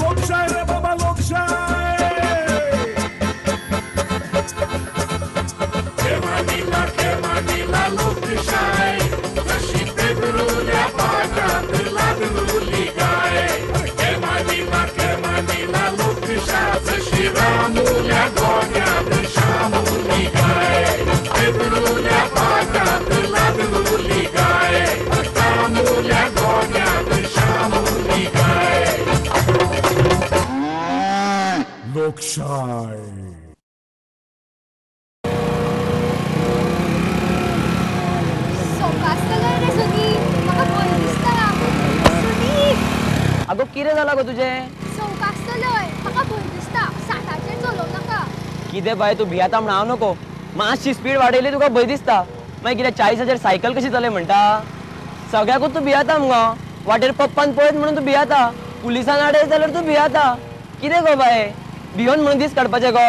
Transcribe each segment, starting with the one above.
लोकशाही रे बाबा लोकशाही केव्हा लोकशाही जशी पेदरूल्या पाटात लागलेली गाय केव्हा लोकशाही जशी रामुल्या गोट्यात शामुली गाय पेदरूल्या पाटात लागलेली गाय रामुल्या गोट्यात शामुली गाय लोकशाही अगो कितें जाला गो तुझे कितें बाय तू भियाता म्हण हांव नको मातशी स्पीड वाडयली तुका भंय दिसता मागीर कितें 40,000 सायकल कशी चलय म्हणटा सगळ्याकूच तू भियाता मुगो वाटेर पप्पान पळयत म्हणून तू भियाता पुलिसान आडयत जाल्यार तू भियाता कितें गो बाय भियोन म्हणून दीस काडपाचे गो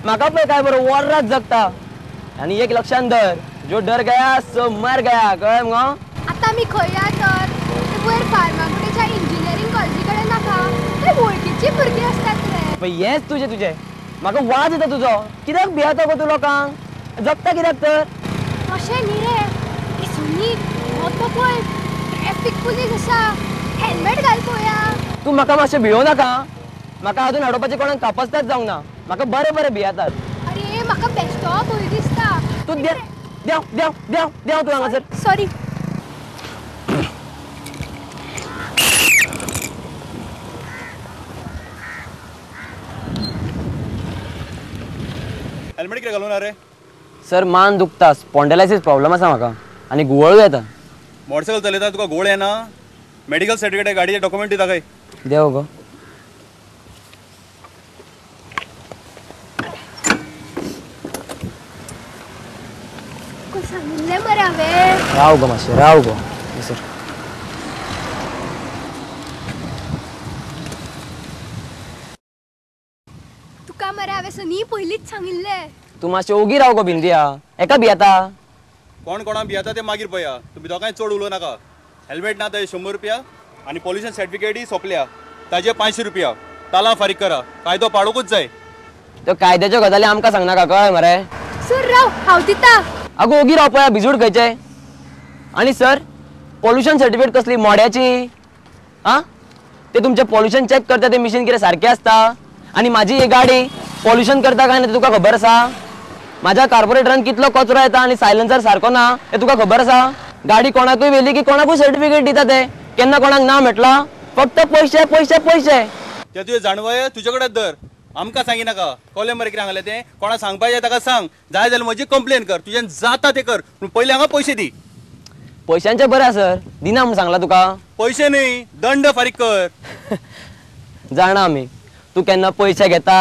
म्हाका पळय काय बरो वरात जगता आनी एक लक्षान धर जो डर गया सो मर गया कळ्ळें मुगो आता मी खंय या तर वयर फार्मागुडेच्या इंजिनियरिंग कॉलेजी कडेन नाका थंय वळखीची भुरगीं आसतात रे पण हेच तुझे म्हाका वाज येता तुजो कित्याक भियाता गो तूं लोकांक जगता कित्याक तर अशें न्ही रे ही सुनी हो तो पळय ट्रॅफिक पुलीस आसा हेल्मेट घाल पळोवया तू म्हाका मातशें भियों नाका म्हाका अजून हाडोवपाचे कोणाक कापसताच जावंक ना म्हाका बरे बरे भियातात अरे म्हाका बेश्टो भंय दिसता तू देव तू हांगासर सॉरी हेल्मेट कितें घालून रे सर मान दुखता स्पॉन्डेलायसीस प्रॉब्लेम आसा म्हाका आनी गुवळ येता मोटरसायकल चलयता तुका घोळ येना मेडिकल सर्टिफिकेट गाडयेचे डॉक्युमेंट दिता काय देव गो सांगिल्लें मरे हांवें राव गो मातशें राव गो सर तुका मरे हांवें सनी पयलींच सांगिल्लें तू मातशें ओगी राव गो भिंदिया एका भियाता कोण कोणाक भियाता ते मागीर पळया तुमी दोगांय चड उलोव नाका हेल्मेट ना थंय 100 रुपया आनी पॉल्युशन सर्टिफिकेटूय सोंपल्या ताजे 500 रुपया ताला फारीक करा कायदो पाडूंकूच जाय त्यो कायद्याच्यो गजाली आमकां सांगनाका कळ्ळें मरे सर राव हांव दिता आगो ओगी राव पळया भिजूड खंयचे आनी सर पॉल्युशन सर्टिफिकेट कसली मोड्याची आं ते तुमचे पॉल्युशन चेक करता ते मिशीन कितें सारकें आसता आनी म्हाजी ही गाडी पॉल्युशन करता काय ना ते तुका खबर आसा म्हाज्या कार्पोरेटरान कितलो कचरो येता आनी सायलेन्सर सारको ना हे तुका खबर आसा गाडी कोणाकूय व्हेली की कोणाकूय सर्टिफिकेट दिता ते केन्ना कोणाक ना म्हटला फक्त पैसे पैसे पैसे ते तुवें जाणवय तुजे कडेन धर आमकां सांगी नाका कळ्ळें मरे कितें सांगलें तें कोणाक सांगपाचें ताका सांग जाय जाल्यार म्हजी कंप्लेन कर तुज्यान जाता तें कर पूण पयलीं हांगा पयशे दी पैशांचे बरें आसा सर दिना म्हूण सांगला तुका पैसे न्ही दंड फारीक कर जाणा आमी तू केन्ना पैसे घेता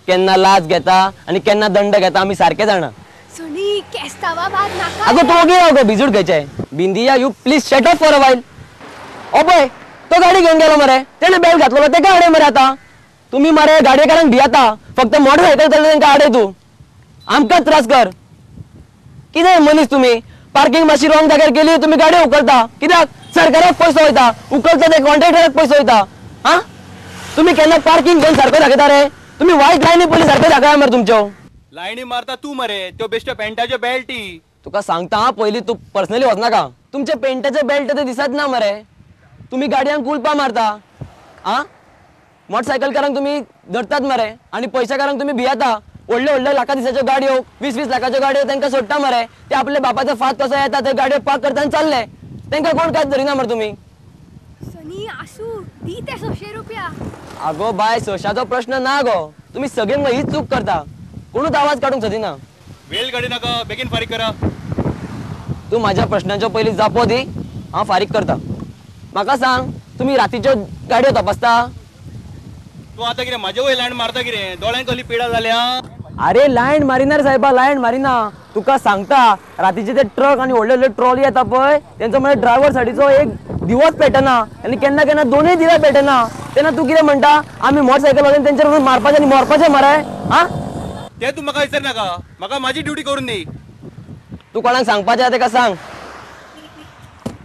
केन्ना लाच घेता आनी केन्ना दंड घेता आमी सारके जाणा सनी केस्तावा बाद नाका आगो तू ओगी राव गो भिजूड खंयचे Bindiya you please shut up for a while ओ पळय तो गाडी घेवन गेलो मरे तेणे बेल्ट घातलो तेका हाडे मरे आता तुम्ही मरे गाडयेकारांक भियाता फक्त मोटरसायकल चलता तांकां हाडे तू आमकांच त्रास कर कितें मनीस तुमी पार्किंग मातशी रॉंग जाग्यार केली तुम्ही गाडी उखलता कित्याक सरकाराक पयसो वयता उखलता ते कॉन्ट्रॅक्टराक पयसो वयता हा तुम्ही केन्ना पार्किंग घेवन सारको दाखयता रे तुम्ही वायट लायनी पयलीं सारको दाखया मरे तुमच्यो लायनी मारता तू मरे त्यो बेश्ट्यो पॅन्टाच्यो बेल्टी तुका सांगता पयलीं तू पर्सनली वचनाका तुमचे पेंटाचे बेल्ट ते दिसत ना मरे तुम्ही गाडयांक कुलपा मारता आ मोटरसायकलकारांक तुम्ही धरतात मरे आनी पैशाकारांक तुम्ही भियाता व्हडल्यो व्हडल्यो लाखा दिसाच्यो गाडयो 20-20 लाखाच्यो गाडयो तांकां सोडटा मरे ते आपले बापाचो फात कसो येता ते गाडयो पार्क करता आनी चालले तांकां कोण कांयच धरिना मरे तुम्ही सनी आसू दी ते 600 रुपया आगो बाय सोशाचो प्रश्न ना गो तुम्ही सगळे मग हीच चूक करता कोणूच आवाज काढूंक सोदिना वेळ गाडी नाका बेगीन फारीक करा तू माझ्या प्रश्नांचो पयलीं जापो दी हांव फारीक करता म्हाका सांग तुम्ही रातीच्यो गाडयो तपासता तू आता कितें म्हाजे वय लायन मारता कितें दोळ्यांक कसली पिडा जाल्या अरे लायन मारिना रे साहेबा लायन मारिना तुका सांगता रातीचे ते ट्रक आणि व्हडले व्हडले ट्रॉली येता पळय तेंचो म्हणजे ड्रायव्हर सायडीचो एक दिवस पेटना आनी केन्ना केन्ना दोनूय दिवस पेटना तेन्ना तू कितें म्हणटा आमी मोटरसायकल वाल्यान तेंचेर मारपाचे आनी मरपाचे मरे हा ते तू म्हाका विचार नाका म्हाका म्हाजी ड्युटी करून दी तू कोणाक सांगपाचें तेका सांग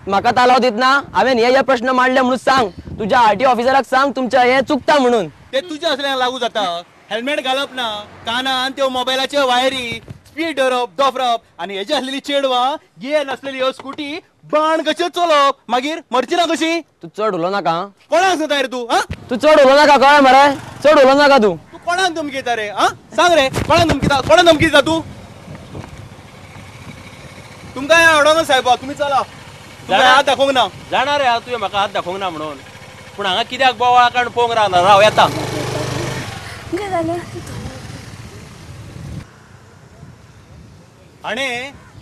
म्हाका तालाव दितना हांवें हे प्रश्न मांडले म्हणून सांग तुझ्या आरटीओ ऑफिसराक सांग तुमच्या हे चुकता म्हणून. ते तुझ्या असल्याने लागू जाता. हेल्मेट घालप ना, कानान त्यो मोबायलाचे वायरी, स्पीड धरप आणि हेजी असलेली चेडवां गियर नसलेली ह्यो स्कूटी बाण कशी चलोवप, मागीर मरची ना कशी. तू चढ उलो नाका. कोणाक सांगता रे तू? तू चढ उलो नाका कळ्ळें मरे, चढ उलो नाका तू. तू कोणाक धमकी दिता रे? सांग रे, कोणाक धमकी दिता तू? तुमकां हें आवडना साहेबा, तुम्ही चला. तुमकां हात दाखोवंक ना. जाणार रे तुवें म्हाका हात दाखोवंक ना म्हणून, पूण हांगा कित्याक बोवाळा कारण पळोवंक रावला. राव येता. आणि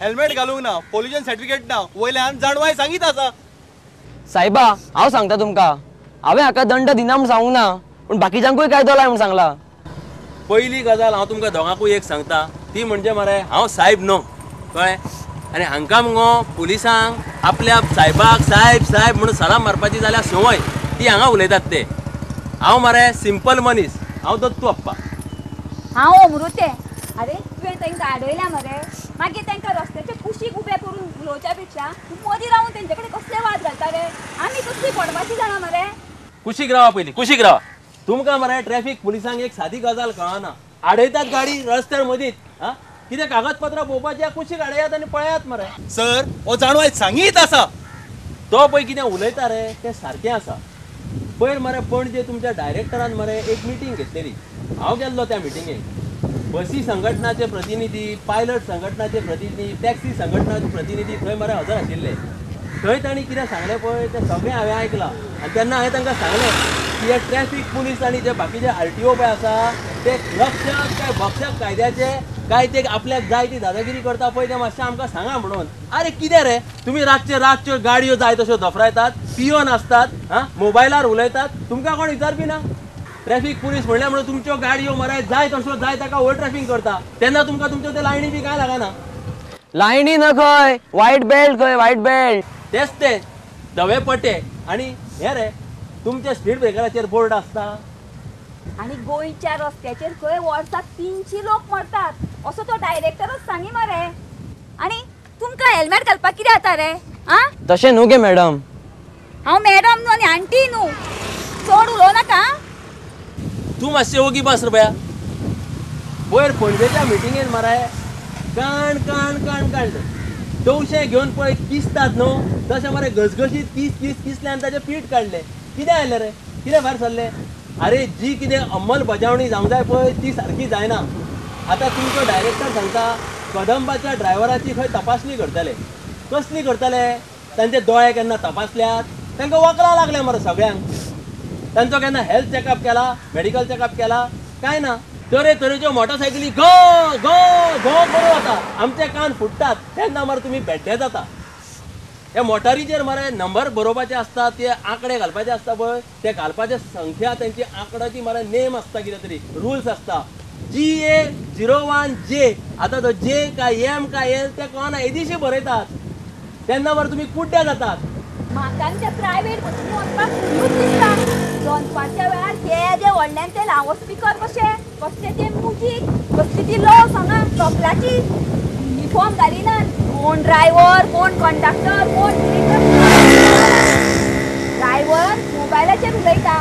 हेल्मेट घालूंक ना, पोल्युशन सर्टिफिकेट ना, वयल्यान जाणवाय सांगीत आसा. साहेबा हांव सांगता तुमकां, हांवें हाका दंड दिना म्हूण सांगूंक ना, पूण बाकीच्यांकूय कायदो लाय म्हूण सांगला. पयली गजाल हांव तुमकां दोगांकूय एक सांगता, ती म्हणजे मरे हांव साहेब न्हू, कळ्ळें. आनी हांकां मुगो पुलिसांक आपल्या साहेबाक साहेब साहेब म्हणून सलाम मारपाची जाल्यार संवय ती हांगा उलयतात ते. हांव मरे सिंपल मनीस, हांव दत्तू अप्पा. हांव अमृते. अरे तुवें तांकां आडयल्या मरे, मागीर तांकां रस्त्याचे कुशीक उबे करून उलोवच्या पेक्षा मदीं रावन तेंचे कडेन कसले वाद घालता रे. आमी कसली पडपाची जाणा मरे. कुशीक रावा पयलीं, कुशीक रावा. तुमकां मरे ट्रॅफिक पुलिसांक एक सादी गजाल कळना. आडयतात गाडी रस्त्यार मदींच, कितें कागदपत्रां पळोवपाचें कुशीक आडयात आनी पळयात मरे. सर हो जाणवाय सांगीत आसा. तो पळय कितें उलयता रे तें सारकें आसा. पयर मरे पणजे तुमच्या डायरेक्टरान मरे एक मिटींग घेतलेली. हांव गेल्लो त्या मिटिंगेक. बसी संघटनाचे प्रतिनिधी, पायलट संघटनाचे प्रतिनिधी, टॅक्सी संघटनाचे प्रतिनिधी थंय मरे हजर आशिल्ले. थंय तांणी कितें सांगलें पळय तें सगळें हांवें आयकलां. आनी तेन्ना हांवें तांकां सांगलें की हे ट्रॅफिक पुलीस आनी जे बाकीचे आरटीओ पळय आसा ते रक्षक काय भक्षक कायद्याचे काय ते आपल्याक जाय ती दादागिरी करता पळय ते मातशें आमकां सांगा म्हणून. अरे कितें रे तुमी रातच्यो गाडयो जाय तश्यो धफरायतात, पियोन आसतात, मोबायलार उलयतात, तुमकां कोण विचारपी ना? ट्रॅफिक पुलीस म्हणल्या म्हणून तुमच्यो गाडयो मरे जाय तश्यो जाय ताका ओव्हर ट्रॅफिंग करता, तेन्ना तुमकां तुमच्यो ते लायनी बी काय लागना? लायनी न खंय, व्हाईट बेल्ट खंय, व्हाईट बेल्ट. तेच ते धवे पट्टे आणि हे रे तुमच्या स्पीड ब्रेकराचेर बोर्ड आसता. आणि गोंयच्या रस्त्याचेर खंय वर्साक 300 लोक मरतात असो तो डायरेक्टरच सांगी मरे. आणि तुमकां हेल्मेट घालपाक कितें जाता रे? तशें न्हू गे मॅडम. हांव मॅडम न्हू आनी आंटी न्हू, चड उलोव नाका. तूं मातशें ओगी बास रे बया. वयर पणजेच्या मिटिंगेन मरे काण काण काण काडलें. डोवशें घेवन पळय किसतात न्हू तशें मरे घसघशीत किसल्यान ताचें पीठ काडलें. कितें आयलें रे? कितें भायर सरलें? अरे जी कितें अंमलबजावणी जावंक जाय पळय ती सारकी जायना. आतां तुमचो डायरेक्टर सांगता कदंबाच्या ड्रायव्हराची खंय तपासणी करतले. कसली करतले? तांचे दोळे केन्ना तपासल्यात? तांकां वखलां लागल्या मरे सगळ्यांक. तांचो केन्ना हेल्थ चॅकअप केला, मेडिकल चॅकअप केला? काय ना. तरेतरेच्यो मोटरसायकली घो घो घो करून वता. आमचे कान फुटतात तेन्ना मरे तुमी बेड्डे जाता. हे मोटारीचेर मरे नंबर बरोवपाचे आसता, ते आंकडे घालपाचे आसता पळय, ते घालपाचे संख्या तेंची आंकडाची मरे नेम आसता, कितें तरी रुल्स आसता. GA01J आतां तो जे काय एम काय एल ते कळना येदीशी बरयतात. तेन्ना मरे तुमी कुड्डे जातात. म्हाका ते प्रायवेट बसींनी वचपाक खूब दिसता. दनपारच्या वेळार जे व्हडल्यान ते लावड स्पिकर कसले ते म्युजीक, कसली ती लव सांगा तबलाची. युनिफॉर्म घालिनात. कोण ड्रायव्हर, कोण कंडक्टर, कोण ड्रायव्हर मोबायलाचेर उलयता,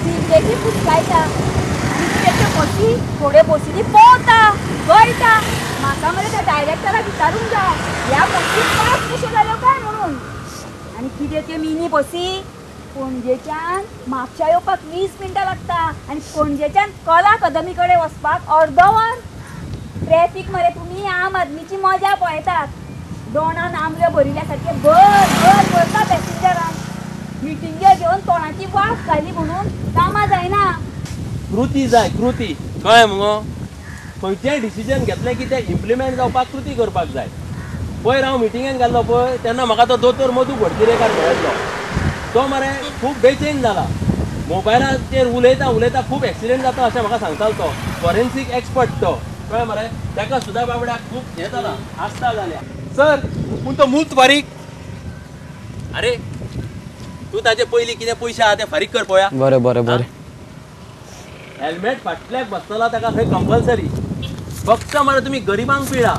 सिगरेटी पुसकायता आनी तेच्यो बसी थोड्यो बसींनी पोवता गळटा. म्हाका मरे त्या डायरेक्टराक विचारूंक जाय ह्या बसी पास कश्यो जाल्यो काय म्हणून. आनी कितें त्यो मिनी बसी पणजेच्यान म्हापशा येवपाक 20 मिनटां लागता आनी पणजेच्यान कला अकादमी कडेन वचपाक अर्द वर. ट्रॅफिक मरे तुमी आम आदमीची मजा पळयतात. दोणान आमल्यो भरिल्ल्या सारखे भर भर भरता पॅसेंजरांक. मिटिंगे घेवन तोंडाची वास घाली म्हणून कामां जायना. कृती जाय कृती, कळ्ळें मुगो. खंयचेंय डिसिजन घेतलें की तें इम्प्लिमेंट जावपाक कृती करपाक जाय. पयर हांव मिटिंगेन गेल्लो पळय तेन्ना म्हाका तो दोतोर मधू भटकिरेकार मेळ्ळो. तो मरे खूब बेचैन जाला. मोबायलाचेर उलयता उलयता खूब एक्सिडेंट जाता अशें म्हाका सांगतालो तो. फॉरेन्सीक एक्सपर्ट तो, कळ्ळें मरे. ताका सुद्दां बाबड्याक खूब हें जाला, आस्ता जाल्या. सर पूण तो मूत फारीक. अरे तूं ताचे पयलीं कितें पयशे आहा ते फारीक कर पळोवया. बरें बरें बरें. हेल्मेट फाटल्याक बसतला ताका थंय कंपल्सरी. फक्त मरे तुमी गरिबांक पिळा.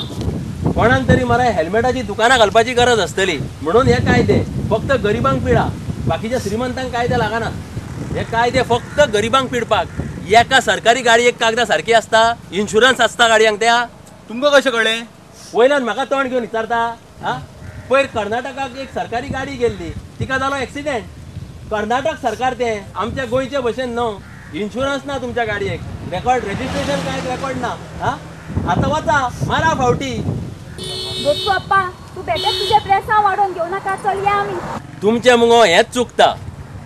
कोणाक तरी मरे हेल्मेटाची दुकानां घालपाची गरज आसतली म्हणून हे कायदे फक्त गरिबांक पिळा. बाकीच्या श्रीमंतांक कायदे लागना. हे कायदे फक्त गरिबांक पिडपाक. एका सरकारी गाडयेक कागदां सारखी असता, इन्शुरन्स असता गाडयांक त्या. तुमकां कशें कळ्ळें? वयल्यान म्हाका तोंड घेवन विचारता. हा पयर कर्नाटकाक एक सरकारी गाडी गेल्ली, तिका जालो एक्सिडेंट. कर्नाटक सरकार ते आमच्या गोंयचे भशेन न्हू. इन्शुरन्स ना तुमच्या गाडयेक, रेकॉर्ड रेजिस्ट्रेशन कांयच रेकॉर्ड ना. हा आतां वचा मारा फावटी. दोतू अप्पा तू बेटे तुझ्या प्रेसा वाडोवन घेऊ नका, चल या आमी. तुमचे मुगो हेच चुकता.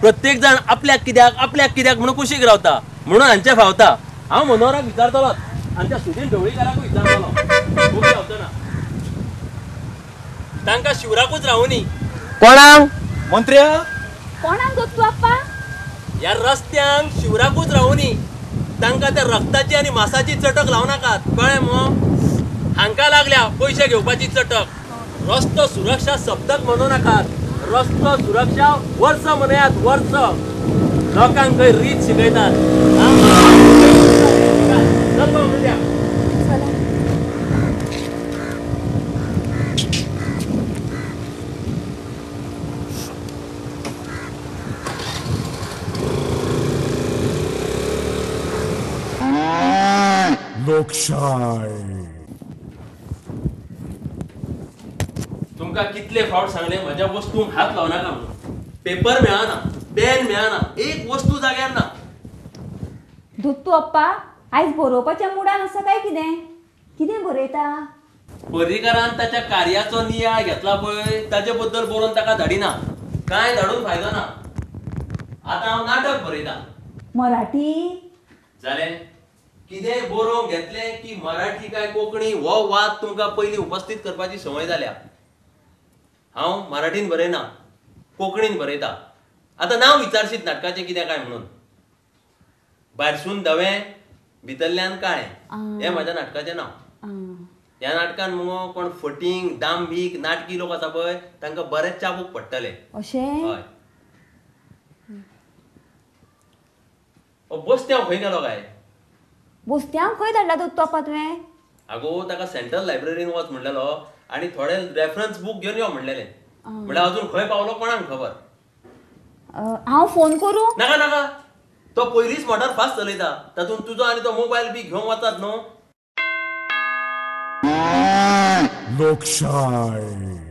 प्रत्येक जण आपल्याक कित्याक म्हणून कुशीक रावता, म्हणून हांचे फावता. हांव मनोहराक विचारतलो, आमच्या सुदीन ढवळीकाराकूय विचारतलो. खूब रावतना तांकां शिवराकूच रावुनी. कोणाक? मंत्र्या कोणाक दोतू अप्पा? ह्या रस्त्यांक शिवराकूच रावुनी. तांकां त्या रक्ताची आनी मांसाची चटक लावनाकात, कळ्ळें मगो? हांकां लागल्या पयशे घेवपाची चटक. रस्तो सुरक्षा सप्तक म्हणू नाकात. रस्तो सुरक्षा वर्स मनयात, वर्स. लोकांक खंय रीत शिकयतात. चल गो मुद्या. लोकशाही. तुमकां कितले फावट सांगले म्हज्या वस्तूंक हात लावनाका म्हणून. पेपर मेळना, पेन मेळना, एक वस्तू जाग्यार ना. दोतू अप्पा आयज बरोवपाच्या मुडान आसा काय कितें? कितें बरयता? पर्रीकारान ताच्या कार्याचो नियाळ घेतला पळय, ताचे बद्दल बरोवन ताका धाडिना. कांय धाडून फायदो ना. आतां हांव नाटक बरयता. मराठी? जालें. कितें बरोवंक घेतलें की मराठी काय कोंकणी हो वाद तुमकां पयलीं उपस्थित करपाची संवय जाल्या. हांव मराठीन बरयना, कोंकणीन बरयता. आतां नांव विचारशीत नाटकाचें कितें काय म्हणून. भायरसून धवें, भितरल्यान काळें, हें म्हाज्या नाटकाचें नांव. ह्या नाटकान मुगो कोण फटींग, दांभिक, नाटकी लोक आसा पळय तांकां बरेच चाबूक पडटले. अशें? हय. बसत्याव खंय गेलो काय? बसत्यांक खंय धाडला दोतू अप्पा तुवें? आगो ताका सेंट्रल लायब्ररीन वच म्हणलेलो आनी थोडे रेफरन्स बूक घेवन यो म्हणलेले. म्हणल्यार अजून खंय पावलो कोणाक खबर. हांव फोन करूं? नाका नाका, तो पयलींच मोटार फास्ट चलयता. तातूंत तुजो आनी तो मोबायल बी घेवन वतात न्हू. लोकशाही.